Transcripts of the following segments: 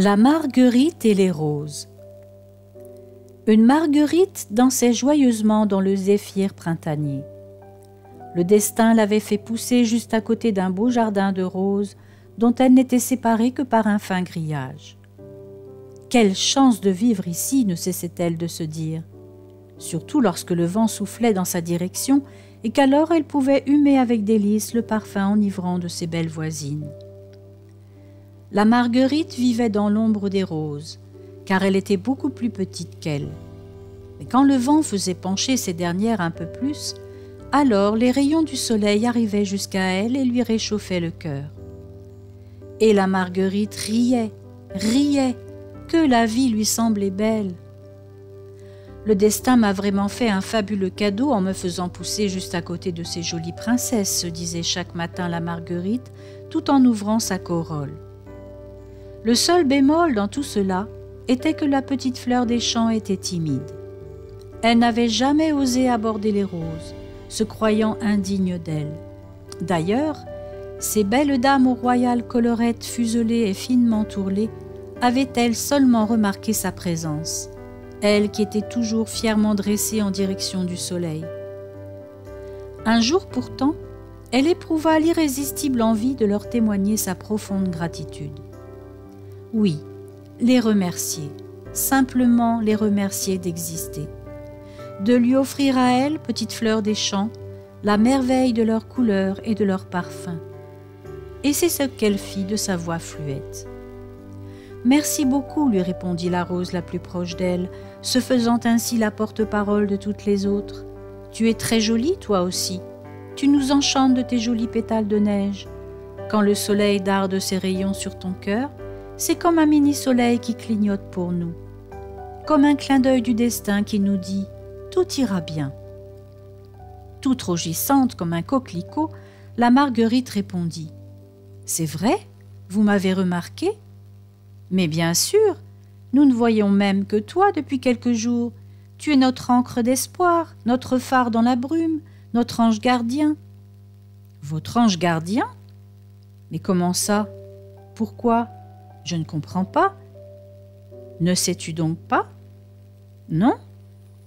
La marguerite et les roses. Une marguerite dansait joyeusement dans le zéphyr printanier. Le destin l'avait fait pousser juste à côté d'un beau jardin de roses dont elle n'était séparée que par un fin grillage. Quelle chance de vivre ici, ne cessait-elle de se dire, surtout lorsque le vent soufflait dans sa direction et qu'alors elle pouvait humer avec délice le parfum enivrant de ses belles voisines. La marguerite vivait dans l'ombre des roses, car elle était beaucoup plus petite qu'elle. Mais quand le vent faisait pencher ces dernières un peu plus, alors les rayons du soleil arrivaient jusqu'à elle et lui réchauffaient le cœur. Et la marguerite riait, que la vie lui semblait belle. Le destin m'a vraiment fait un fabuleux cadeau en me faisant pousser juste à côté de ces jolies princesses, se disait chaque matin la marguerite, tout en ouvrant sa corolle. Le seul bémol dans tout cela était que la petite fleur des champs était timide. Elle n'avait jamais osé aborder les roses, se croyant indigne d'elles. D'ailleurs, ces belles dames aux royales colorettes fuselées et finement tourlées avaient-elles seulement remarqué sa présence, elle qui était toujours fièrement dressée en direction du soleil. Un jour pourtant, elle éprouva l'irrésistible envie de leur témoigner sa profonde gratitude. Oui, les remercier, simplement les remercier d'exister, de lui offrir à elle, petite fleur des champs, la merveille de leurs couleurs et de leurs parfums. Et c'est ce qu'elle fit de sa voix fluette. « Merci beaucoup, lui répondit la rose la plus proche d'elle, se faisant ainsi la porte-parole de toutes les autres. Tu es très jolie, toi aussi. Tu nous enchantes de tes jolis pétales de neige. Quand le soleil darde ses rayons sur ton cœur, c'est comme un mini-soleil qui clignote pour nous, comme un clin d'œil du destin qui nous dit « tout ira bien ». Toute rougissante comme un coquelicot, la marguerite répondit « C'est vrai, vous m'avez remarqué ? Mais bien sûr, nous ne voyons même que toi depuis quelques jours. Tu es notre ancre d'espoir, notre phare dans la brume, notre ange gardien. » « Votre ange gardien ? Mais comment ça ? Pourquoi ? Je ne comprends pas. Ne sais-tu donc pas ? Non ?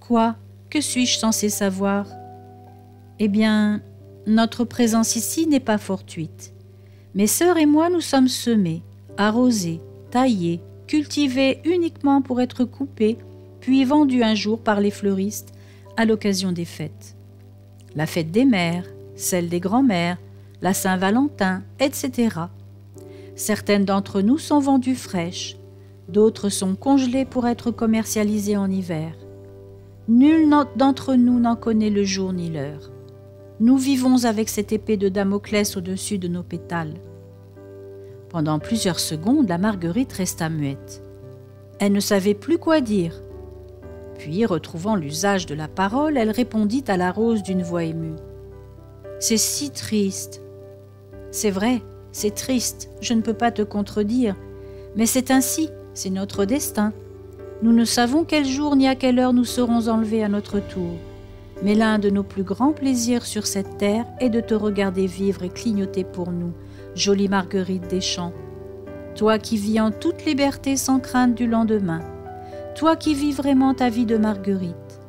Quoi ? Que suis-je censé savoir ? Eh bien, notre présence ici n'est pas fortuite. Mes sœurs et moi nous sommes semés, arrosés, taillés, cultivés uniquement pour être coupés, puis vendus un jour par les fleuristes à l'occasion des fêtes. La fête des mères, celle des grands-mères, la Saint-Valentin, etc. Certaines d'entre nous sont vendues fraîches, d'autres sont congelées pour être commercialisées en hiver. Nul d'entre nous n'en connaît le jour ni l'heure. Nous vivons avec cette épée de Damoclès au-dessus de nos pétales. Pendant plusieurs secondes, la marguerite resta muette. Elle ne savait plus quoi dire. Puis, retrouvant l'usage de la parole, elle répondit à la rose d'une voix émue. « C'est si triste. »« C'est vrai, c'est triste, je ne peux pas te contredire, mais c'est ainsi, c'est notre destin. Nous ne savons quel jour ni à quelle heure nous serons enlevés à notre tour. Mais l'un de nos plus grands plaisirs sur cette terre est de te regarder vivre et clignoter pour nous, jolie marguerite des champs. Toi qui vis en toute liberté sans crainte du lendemain, toi qui vis vraiment ta vie de marguerite.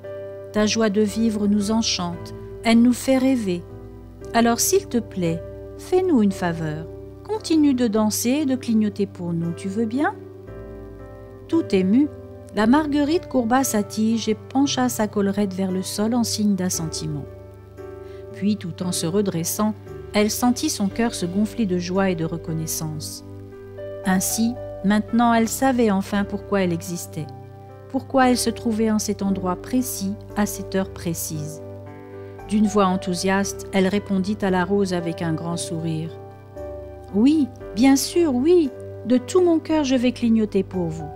Ta joie de vivre nous enchante, elle nous fait rêver. Alors s'il te plaît, fais-nous une faveur. Continue de danser et de clignoter pour nous, tu veux bien ? » Tout émue, la marguerite courba sa tige et pencha sa collerette vers le sol en signe d'assentiment. Puis, tout en se redressant, elle sentit son cœur se gonfler de joie et de reconnaissance. Ainsi, maintenant elle savait enfin pourquoi elle existait, pourquoi elle se trouvait en cet endroit précis, à cette heure précise. D'une voix enthousiaste, elle répondit à la rose avec un grand sourire. « Oui, bien sûr, oui, de tout mon cœur je vais clignoter pour vous. »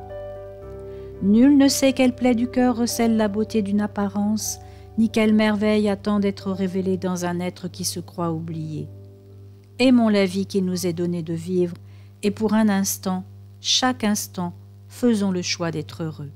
Nul ne sait quelle plaie du cœur recèle la beauté d'une apparence, ni quelle merveille attend d'être révélée dans un être qui se croit oublié. Aimons la vie qui nous est donnée de vivre, et pour un instant, chaque instant, faisons le choix d'être heureux.